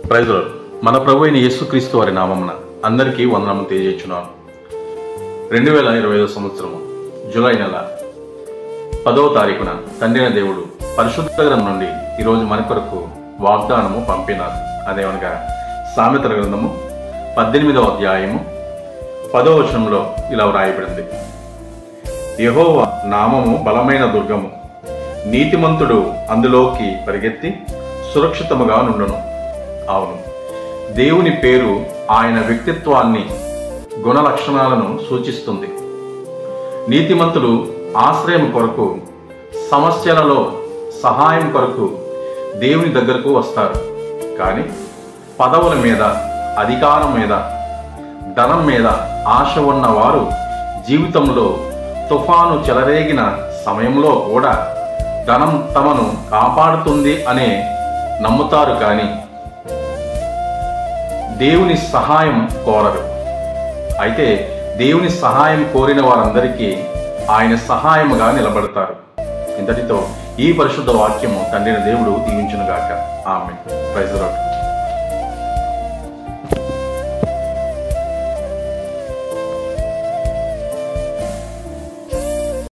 Praise lord. మన ప్రభు అయిన యేసుక్రీస్తు వారి నామమున అందరికీ వందనము తెలియజేస్తున్నాను. 2025 సంవత్సరము జూలై నెల 10వ తారీఖున తండ్రి దేవుడు పరిశుద్ధ గ్రంథం నుండి ఈరోజు మన కొరకు వాగ్దానము పంపినారు. అదేమనగా సామెతల గ్రంథము 18వ అధ్యాయము 10వ వచనంలో ఇలా వ్రాయబడింది: యెహోవా నామము బలమైన దుర్గము, నీతిమంతుడు అందులోకి పరిగెత్తి సురక్షితముగా నుండును. అవును, దేవుని పేరు ఆయన వ్యక్తిత్వాన్ని, గుణ లక్షణాలను సూచిస్తుంది. నీతిమంతులు ఆశ్రయం కొరకు, సమస్యలలో సహాయం కొరకు దేవుని దగ్గరకు వస్తారు. కానీ పదవుల మీద, అధికారం మీద, ధనం మీద ఆశ ఉన్నవారు జీవితంలో తుఫాను చెలరేగిన సమయంలో కూడా ధనం తమను కాపాడుతుంది అనే నమ్ముతారు, కానీ దేవుని సహాయం కోరరు. అయితే దేవుని సహాయం కోరిన వారందరికీ ఆయన సహాయముగా నిలబడతారు. ఇంతటితో ఈ పరిశుద్ధ వాక్యము తండ్రి దేవుడు దీవించునుగాక. ఆమేన్. Praise lord.